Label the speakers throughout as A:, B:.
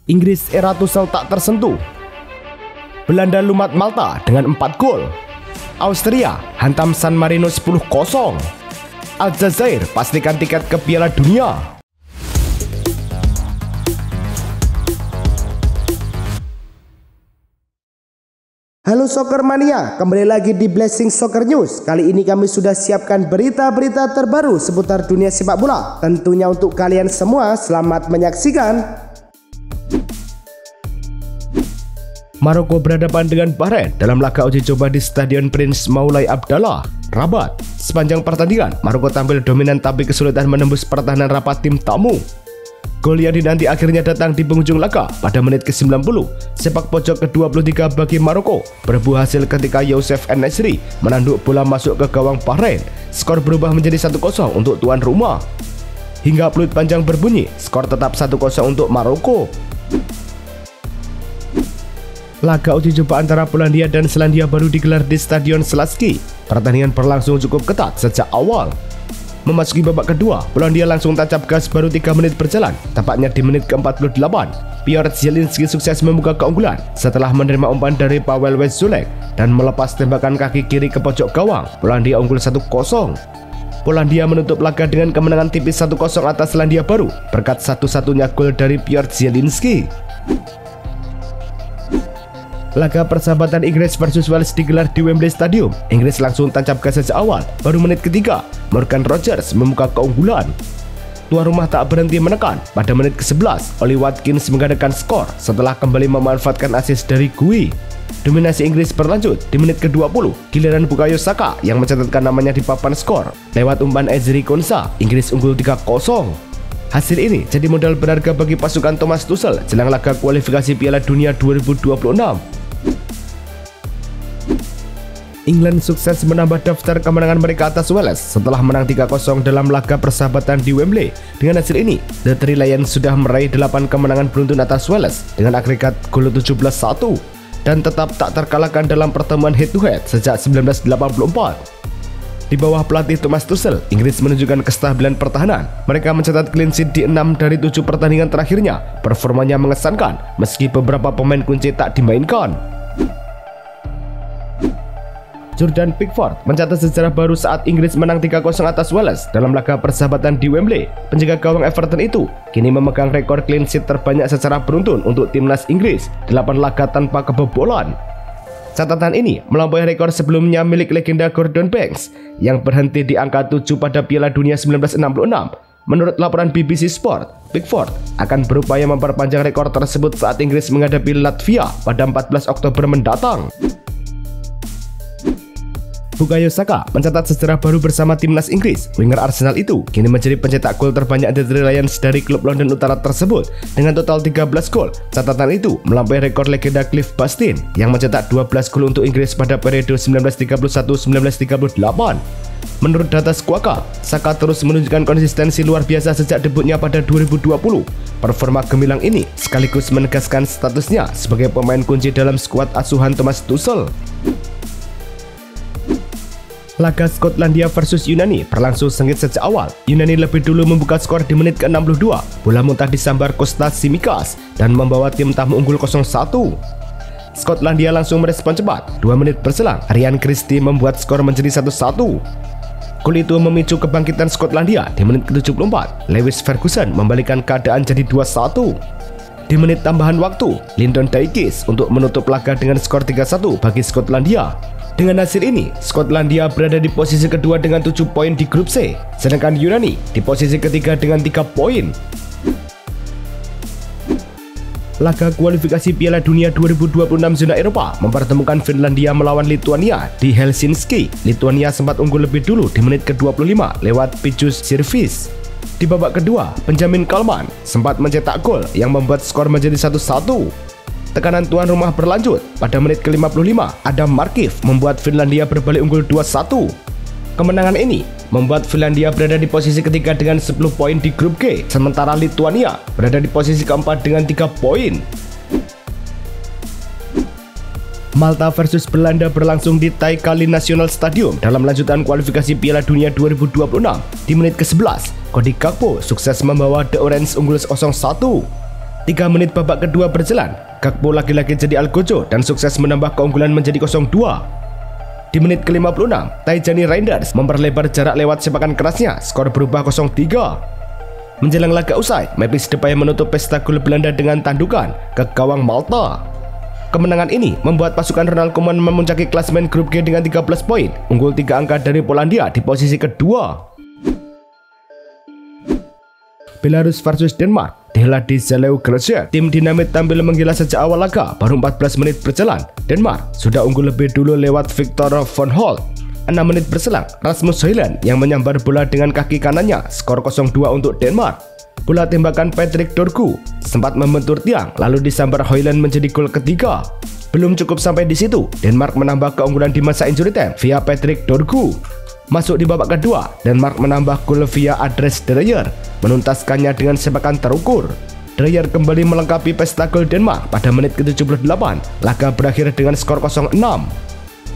A: Inggris era Tuchel tak tersentuh. Belanda lumat Malta dengan 4 gol. Austria hantam San Marino 10-0. Aljazair pastikan tiket ke Piala Dunia.
B: Halo Soccer Mania, kembali lagi di Blessing Soccer News. Kali ini kami sudah siapkan berita-berita terbaru seputar dunia sepak bola. Tentunya untuk kalian semua, selamat menyaksikan.
A: Maroko berhadapan dengan Bahrain dalam laga uji coba di Stadion Prince Moulay Abdallah, Rabat. Sepanjang pertandingan, Maroko tampil dominan tapi kesulitan menembus pertahanan rapat tim tamu. Gol yang dinanti akhirnya datang di penghujung laga pada menit ke-90. Sepak pojok ke-23 bagi Maroko berbuah hasil ketika Youssef En-Nesyri menanduk bola masuk ke gawang Bahrain. Skor berubah menjadi 1-0 untuk tuan rumah. Hingga peluit panjang berbunyi, skor tetap 1-0 untuk Maroko. Laga uji coba antara Polandia dan Selandia Baru digelar di Stadion Śląski. Pertandingan berlangsung cukup ketat sejak awal. Memasuki babak kedua, Polandia langsung tancap gas baru 3 menit berjalan. Tepatnya di menit ke-48, Piotr Zielinski sukses membuka keunggulan setelah menerima umpan dari Paweł Wyszulek dan melepas tembakan kaki kiri ke pojok gawang. Polandia unggul 1-0. Polandia menutup laga dengan kemenangan tipis 1-0 atas Selandia Baru berkat satu-satunya gol dari Piotr Zielinski. Laga persahabatan Inggris versus Wales digelar di Wembley Stadium. Inggris langsung tancap gas sejak awal. Baru menit ketiga, Morgan Rogers membuka keunggulan. Tuan rumah tak berhenti menekan. Pada menit ke-11, Ollie Watkins menggandakan skor setelah kembali memanfaatkan assist dari Gui. Dominasi Inggris berlanjut di menit ke-20. Giliran Bukayo Saka yang mencatatkan namanya di papan skor. Lewat umpan Ezri Konsa, Inggris unggul 3-0. Hasil ini jadi modal berharga bagi pasukan Thomas Tuchel jelang laga kualifikasi Piala Dunia 2026. England sukses menambah daftar kemenangan mereka atas Wales setelah menang 3-0 dalam laga persahabatan di Wembley. Dengan hasil ini, The Three Lions sudah meraih 8 kemenangan beruntun atas Wales dengan agregat gol 17-1 dan tetap tak terkalahkan dalam pertemuan head-to-head sejak 1984. Di bawah pelatih Thomas Tuchel, Inggris menunjukkan kestabilan pertahanan. Mereka mencatat clean sheet di 6 dari 7 pertandingan terakhirnya. Performanya mengesankan meski beberapa pemain kunci tak dimainkan. Jordan Pickford mencatat sejarah baru saat Inggris menang 3-0 atas Wales dalam laga persahabatan di Wembley. Penjaga gawang Everton itu kini memegang rekor clean sheet terbanyak secara beruntun untuk timnas Inggris, 8 laga tanpa kebobolan. Catatan ini melampaui rekor sebelumnya milik legenda Gordon Banks yang berhenti di angka 7 pada Piala Dunia 1966. Menurut laporan BBC Sport, Pickford akan berupaya memperpanjang rekor tersebut saat Inggris menghadapi Latvia pada 14 Oktober mendatang. Bukayo Saka mencatat sejarah baru bersama timnas Inggris. Winger Arsenal itu kini menjadi pencetak gol terbanyak The Three Lions dari klub London Utara tersebut dengan total 13 gol. Catatan itu melampaui rekor legenda Cliff Bustin yang mencetak 12 gol untuk Inggris pada periode 1931-1938. Menurut data Squawka, Saka terus menunjukkan konsistensi luar biasa sejak debutnya pada 2020. Performa gemilang ini sekaligus menegaskan statusnya sebagai pemain kunci dalam skuad asuhan Thomas Tuchel. Laga Skotlandia versus Yunani berlangsung sengit sejak awal. Yunani lebih dulu membuka skor di menit ke-62. Bola muntah disambar Kostas Tsimikas dan membawa tim tamu unggul 0-1. Skotlandia langsung merespon cepat. 2 menit berselang, Ryan Christie membuat skor menjadi 1-1. Gol itu memicu kebangkitan Skotlandia di menit ke-74. Lewis Ferguson membalikkan keadaan jadi 2-1. Di menit tambahan waktu, Lyndon Dykes untuk menutup laga dengan skor 3-1 bagi Skotlandia. Dengan hasil ini, Skotlandia berada di posisi kedua dengan 7 poin di grup C, sedangkan Yunani di posisi ketiga dengan 3 poin. Laga kualifikasi Piala Dunia 2026 zona Eropa mempertemukan Finlandia melawan Lituania di Helsinki. Lituania sempat unggul lebih dulu di menit ke-25 lewat Pijus Sirvis. Di babak kedua, Benjamin Kalman sempat mencetak gol yang membuat skor menjadi 1-1. Tekanan tuan rumah berlanjut. Pada menit ke-55, Adam Markiv membuat Finlandia berbalik unggul 2-1. Kemenangan ini membuat Finlandia berada di posisi ketiga dengan 10 poin di grup G, sementara Lituania berada di posisi keempat dengan 3 poin. Malta versus Belanda berlangsung di Taikali National Stadium dalam lanjutan kualifikasi Piala Dunia 2026. Di menit ke-11, Cody Gakpo sukses membawa The Orange unggul 0-1. 3 menit babak kedua berjalan, Gakpo lagi-lagi jadi algojo dan sukses menambah keunggulan menjadi 0-2. Di menit ke-56, Tijani Reinders memperlebar jarak lewat sepakan kerasnya, skor berubah 0-3. Menjelang laga usai, Memphis Depay menutup pesta gol Belanda dengan tandukan ke gawang Malta. Kemenangan ini membuat pasukan Ronald Koeman memuncaki klasemen grup G dengan 13 poin, unggul 3 angka dari Polandia di posisi kedua. Belarus versus Denmark dihelat di Zelew Glacier. Tim Dinamit tampil menggila sejak awal laga, baru 14 menit berjalan. Denmark sudah unggul lebih dulu lewat Victor von Holt. 6 menit berselang, Rasmus Højlund yang menyambar bola dengan kaki kanannya, skor 0-2 untuk Denmark. Bola tembakan Patrick Dorgu sempat membentur tiang, lalu disambar Højlund menjadi gol ketiga. Belum cukup sampai di situ, Denmark menambah keunggulan di masa injury time via Patrick Dorgu. Masuk di babak kedua, Denmark menambah gol via Andreas Dreyer, menuntaskannya dengan sepakan terukur. Dreyer kembali melengkapi pesta gol Denmark pada menit ke-78. Laga berakhir dengan skor 0-6.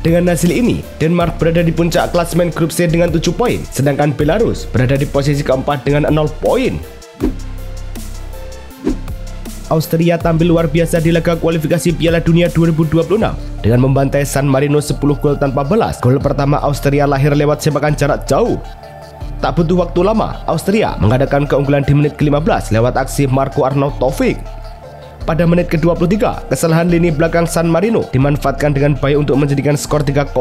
A: Dengan hasil ini, Denmark berada di puncak klasemen grup C dengan 7 poin, sedangkan Belarus berada di posisi keempat dengan 0 poin. Austria tampil luar biasa di laga kualifikasi Piala Dunia 2026 dengan membantai San Marino 10 gol tanpa balas. Gol pertama Austria lahir lewat sepakan jarak jauh. Tak butuh waktu lama, Austria mengadakan keunggulan di menit ke-15 lewat aksi Marco Arnautovic. Pada menit ke-23, kesalahan lini belakang San Marino dimanfaatkan dengan baik untuk menjadikan skor 3-0.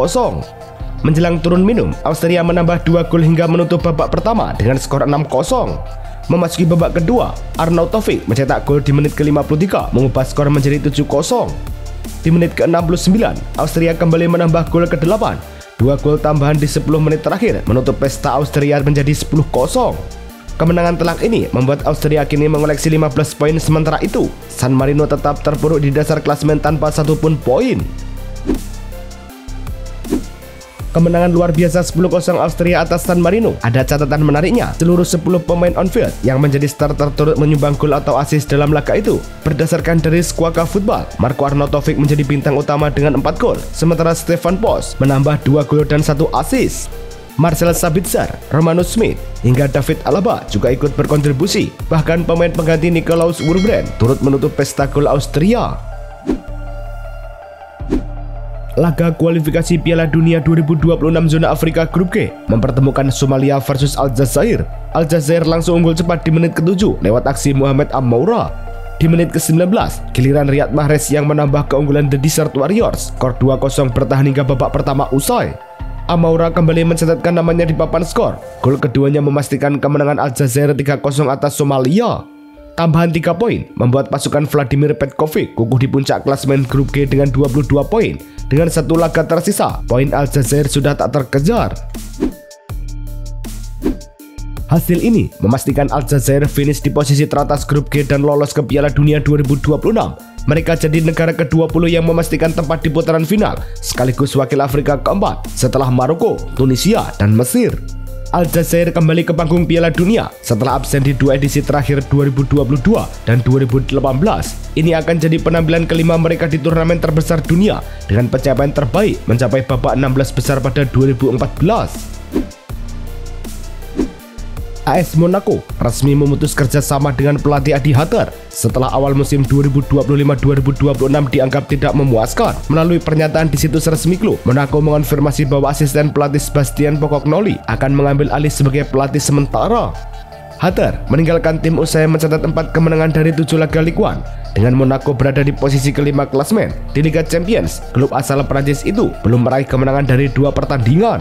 A: Menjelang turun minum, Austria menambah 2 gol hingga menutup babak pertama dengan skor 6-0. Memasuki babak kedua, Arnautovic mencetak gol di menit ke-53 mengubah skor menjadi 7-0. Di menit ke-69, Austria kembali menambah gol ke-8. 2 gol tambahan di 10 menit terakhir menutup pesta Austria menjadi 10-0. Kemenangan telak ini membuat Austria kini mengoleksi 15 poin, sementara itu San Marino tetap terpuruk di dasar klasemen tanpa satupun poin. Kemenangan luar biasa 10-0 Austria atas San Marino. Ada catatan menariknya, seluruh 10 pemain on field yang menjadi starter turut menyumbang gol atau assist dalam laga itu. Berdasarkan dari Squawka Football, Marco Arnautovic menjadi bintang utama dengan 4 gol, sementara Stefan Post menambah 2 gol dan 1 assist. Marcel Sabitzer, Romano Smith, hingga David Alaba juga ikut berkontribusi. Bahkan pemain pengganti Nikolaus Wurbrand turut menutup pesta gol Austria. Laga kualifikasi Piala Dunia 2026 zona Afrika grup G mempertemukan Somalia versus Aljazair. Aljazair langsung unggul cepat di menit ke-7 lewat aksi Mohamed Amoura. Di menit ke-19, giliran Riyad Mahrez yang menambah keunggulan The Desert Warriors, skor 2-0 bertahan hingga babak pertama usai. Amoura kembali mencatatkan namanya di papan skor. Gol keduanya memastikan kemenangan Aljazair 3-0 atas Somalia. Tambahan 3 poin membuat pasukan Vladimir Petkovic kukuh di puncak klasemen grup G dengan 22 poin. Dengan 1 laga tersisa, poin Aljazair sudah tak terkejar. Hasil ini memastikan Aljazair finish di posisi teratas grup G dan lolos ke Piala Dunia 2026. Mereka jadi negara ke-20 yang memastikan tempat di putaran final, sekaligus wakil Afrika keempat setelah Maroko, Tunisia, dan Mesir. Aljazair kembali ke panggung Piala Dunia setelah absen di 2 edisi terakhir 2022 dan 2018. Ini akan jadi penampilan kelima mereka di turnamen terbesar dunia dengan pencapaian terbaik mencapai babak 16 besar pada 2014. AS Monaco resmi memutus kerjasama dengan pelatih Adi Hatter setelah awal musim 2025-2026 dianggap tidak memuaskan. Melalui pernyataan di situs resmi klub, Monaco mengonfirmasi bahwa asisten pelatih Sebastian Pocognoli akan mengambil alih sebagai pelatih sementara. Hatter meninggalkan tim usai mencatat 4 kemenangan dari 7 laga Ligue 1 dengan Monaco berada di posisi kelima klasemen. Di Liga Champions, klub asal Prancis itu belum meraih kemenangan dari 2 pertandingan.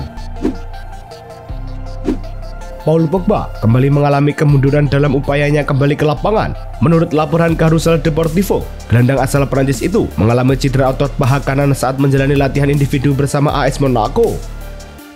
A: Paul Pogba kembali mengalami kemunduran dalam upayanya kembali ke lapangan. Menurut laporan Carousel Deportivo, gelandang asal Prancis itu mengalami cedera otot paha kanan saat menjalani latihan individu bersama AS Monaco.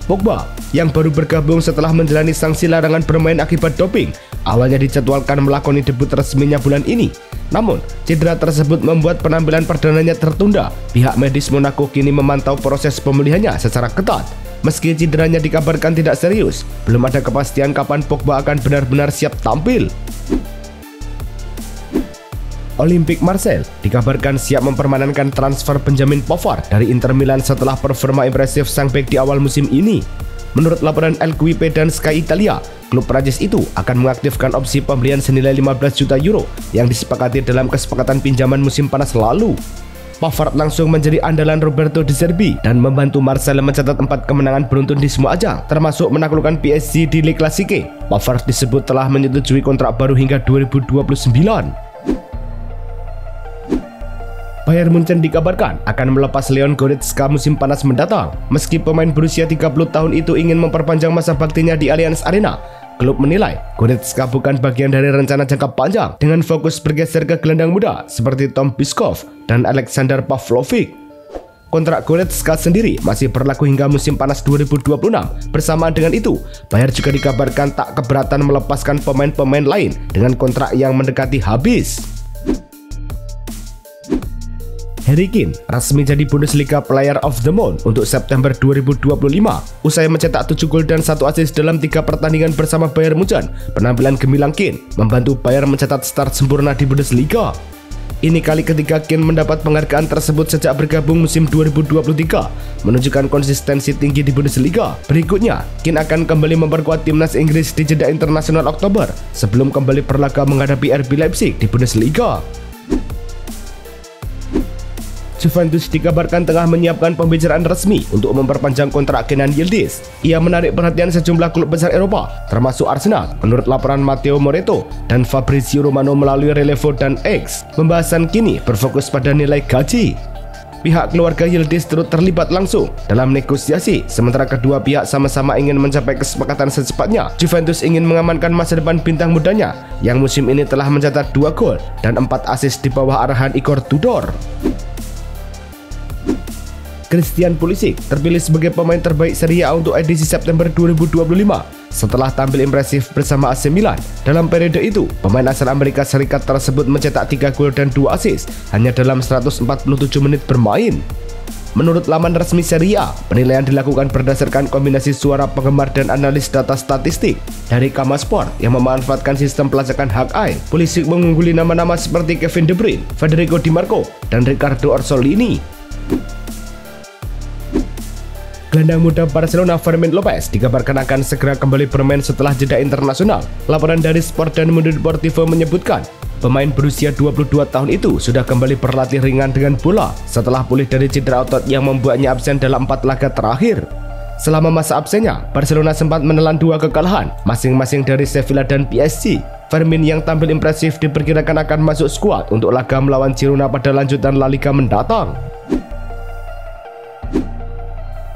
A: Pogba yang baru bergabung setelah menjalani sanksi larangan bermain akibat doping, awalnya dijadwalkan melakoni debut resminya bulan ini. Namun, cedera tersebut membuat penampilan perdananya tertunda. Pihak medis Monaco kini memantau proses pemulihannya secara ketat. Meski cederanya dikabarkan tidak serius, belum ada kepastian kapan Pogba akan benar-benar siap tampil. Olympique Marseille dikabarkan siap mempermanenkan transfer penjamin Pavard dari Inter Milan setelah performa impresif sang bek di awal musim ini. Menurut laporan El Quipe dan Sky Italia, klub Prancis itu akan mengaktifkan opsi pembelian senilai 15 juta euro yang disepakati dalam kesepakatan pinjaman musim panas lalu. Pavard langsung menjadi andalan Roberto De Zerbi dan membantu Marseille mencatat 4 kemenangan beruntun di semua ajang, termasuk menaklukkan PSG di Ligue Classique. Pavard disebut telah menyetujui kontrak baru hingga 2029. Bayern Munchen dikabarkan akan melepas Leon Goretzka musim panas mendatang. Meski pemain berusia 30 tahun itu ingin memperpanjang masa baktinya di Allianz Arena, klub menilai Goretzka bukan bagian dari rencana jangka panjang dengan fokus bergeser ke gelandang muda seperti Tom Biskov dan Alexander Pavlovic. Kontrak Goretzka sendiri masih berlaku hingga musim panas 2026. Bersamaan dengan itu, Bayern juga dikabarkan tak keberatan melepaskan pemain-pemain lain dengan kontrak yang mendekati habis. Harry Kane resmi jadi Bundesliga Player of the Month untuk September 2025 usai mencetak 7 gol dan 1 assist dalam 3 pertandingan bersama Bayern Munchen. Penampilan gemilang Kane membantu Bayern mencatat start sempurna di Bundesliga. Ini kali ketiga Kane mendapat penghargaan tersebut sejak bergabung musim 2023, menunjukkan konsistensi tinggi di Bundesliga. Berikutnya, Kane akan kembali memperkuat timnas Inggris di jeda internasional Oktober sebelum kembali berlaga menghadapi RB Leipzig di Bundesliga. Juventus dikabarkan tengah menyiapkan pembicaraan resmi untuk memperpanjang kontrak Kenan Yildiz. Ia menarik perhatian sejumlah klub besar Eropa, termasuk Arsenal, menurut laporan Matteo Moretto dan Fabrizio Romano melalui Relevo dan X. Pembahasan kini berfokus pada nilai gaji. Pihak keluarga Yildiz turut terlibat langsung dalam negosiasi, sementara kedua pihak sama-sama ingin mencapai kesepakatan secepatnya. Juventus ingin mengamankan masa depan bintang mudanya yang musim ini telah mencatat 2 gol dan 4 assist di bawah arahan Igor Tudor. Christian Pulisic terpilih sebagai pemain terbaik Serie A untuk edisi September 2025 setelah tampil impresif bersama AC Milan. Dalam periode itu, pemain asal Amerika Serikat tersebut mencetak 3 gol dan 2 assist hanya dalam 147 menit bermain. Menurut laman resmi Serie A, penilaian dilakukan berdasarkan kombinasi suara penggemar dan analis data statistik dari Kamasport yang memanfaatkan sistem pelacakan hak air. Pulisic mengungguli nama-nama seperti Kevin De Bruyne, Federico Di Marco, dan Riccardo Orsolini. Gelandang muda Barcelona Fermin Lopez dikabarkan akan segera kembali bermain setelah jeda internasional. Laporan dari Sport dan Mundo Deportivo menyebutkan, pemain berusia 22 tahun itu sudah kembali berlatih ringan dengan bola setelah pulih dari cedera otot yang membuatnya absen dalam 4 laga terakhir. Selama masa absennya, Barcelona sempat menelan 2 kekalahan, masing-masing dari Sevilla dan PSG. Fermin yang tampil impresif diperkirakan akan masuk skuad untuk laga melawan Girona pada lanjutan La Liga mendatang.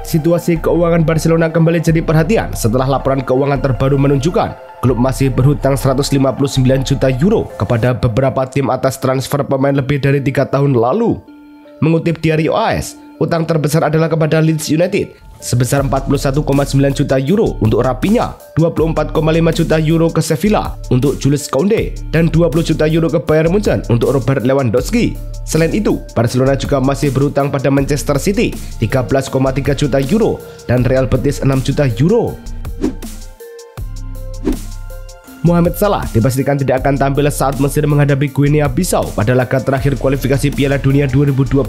A: Situasi keuangan Barcelona kembali jadi perhatian setelah laporan keuangan terbaru menunjukkan klub masih berhutang 159 juta euro kepada beberapa tim atas transfer pemain lebih dari 3 tahun lalu. Mengutip Diario AS, utang terbesar adalah kepada Leeds United sebesar 41,9 juta euro untuk Raphinha, 24,5 juta euro ke Sevilla untuk Jules Koundé, dan 20 juta euro ke Bayern Munchen untuk Robert Lewandowski. Selain itu, Barcelona juga masih berhutang pada Manchester City 13,3 juta euro dan Real Betis 6 juta euro. Mohamed Salah dipastikan tidak akan tampil saat Mesir menghadapi Guinea Bissau pada laga terakhir kualifikasi Piala Dunia 2026.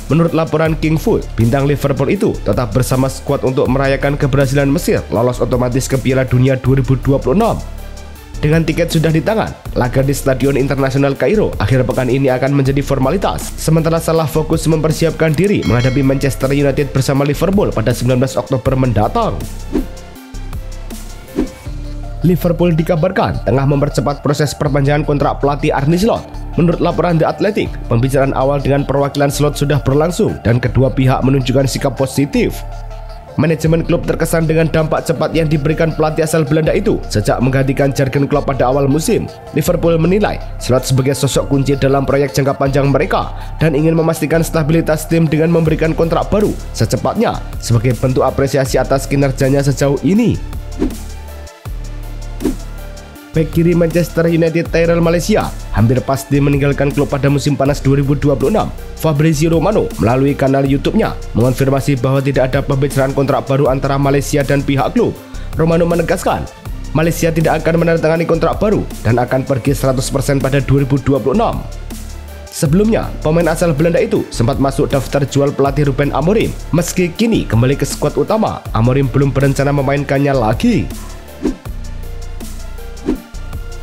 A: Menurut laporan King Foot, bintang Liverpool itu tetap bersama skuad untuk merayakan keberhasilan Mesir lolos otomatis ke Piala Dunia 2026. Dengan tiket sudah di tangan, laga di Stadion Internasional Kairo akhir pekan ini akan menjadi formalitas. Sementara Salah fokus mempersiapkan diri menghadapi Manchester United bersama Liverpool pada 19 Oktober mendatang. Liverpool dikabarkan tengah mempercepat proses perpanjangan kontrak pelatih Arne Slot. Menurut laporan The Athletic, pembicaraan awal dengan perwakilan Slot sudah berlangsung dan kedua pihak menunjukkan sikap positif. Manajemen klub terkesan dengan dampak cepat yang diberikan pelatih asal Belanda itu sejak menggantikan Jurgen Klopp pada awal musim. Liverpool menilai Slot sebagai sosok kunci dalam proyek jangka panjang mereka dan ingin memastikan stabilitas tim dengan memberikan kontrak baru secepatnya sebagai bentuk apresiasi atas kinerjanya sejauh ini. Bek kiri Manchester United Tyrell Malaysia hampir pasti meninggalkan klub pada musim panas 2026. Fabrizio Romano melalui kanal YouTube-nya mengonfirmasi bahwa tidak ada pembicaraan kontrak baru antara Malaysia dan pihak klub. Romano menegaskan, Malaysia tidak akan menandatangani kontrak baru dan akan pergi 100% pada 2026. Sebelumnya, pemain asal Belanda itu sempat masuk daftar jual pelatih Ruben Amorim. Meski kini kembali ke skuad utama, Amorim belum berencana memainkannya lagi.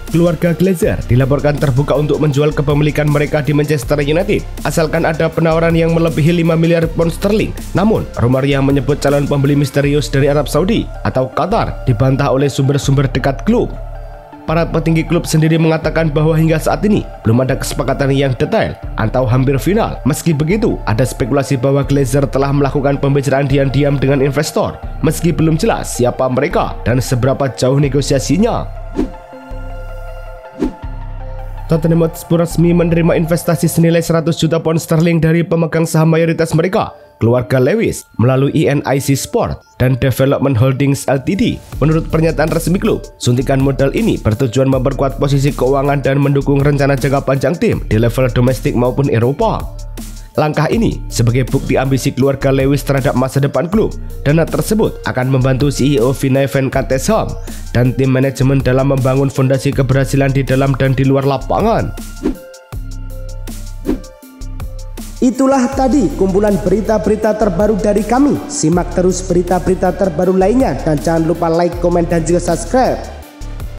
A: Keluarga Glazer dilaporkan terbuka untuk menjual kepemilikan mereka di Manchester United asalkan ada penawaran yang melebihi 5 miliar pound sterling. Namun, rumor yang menyebut calon pembeli misterius dari Arab Saudi atau Qatar dibantah oleh sumber-sumber dekat klub. Para petinggi klub sendiri mengatakan bahwa hingga saat ini belum ada kesepakatan yang detail atau hampir final. Meski begitu, ada spekulasi bahwa Glazer telah melakukan pembicaraan diam-diam dengan investor, meski belum jelas siapa mereka dan seberapa jauh negosiasinya. Tottenham Hotspur resmi menerima investasi senilai 100 juta pound sterling dari pemegang saham mayoritas mereka, keluarga Lewis, melalui ENIC Sport dan Development Holdings Ltd. Menurut pernyataan resmi klub, suntikan modal ini bertujuan memperkuat posisi keuangan dan mendukung rencana jangka panjang tim di level domestik maupun Eropa. Langkah ini sebagai bukti ambisi keluarga Lewis terhadap masa depan klub. Dana tersebut akan membantu CEO Vinay Venkatesham dan tim manajemen dalam membangun fondasi keberhasilan di dalam dan di luar lapangan.
B: Itulah tadi kumpulan berita-berita terbaru dari kami. Simak terus berita-berita terbaru lainnya dan jangan lupa like, komen, dan juga subscribe.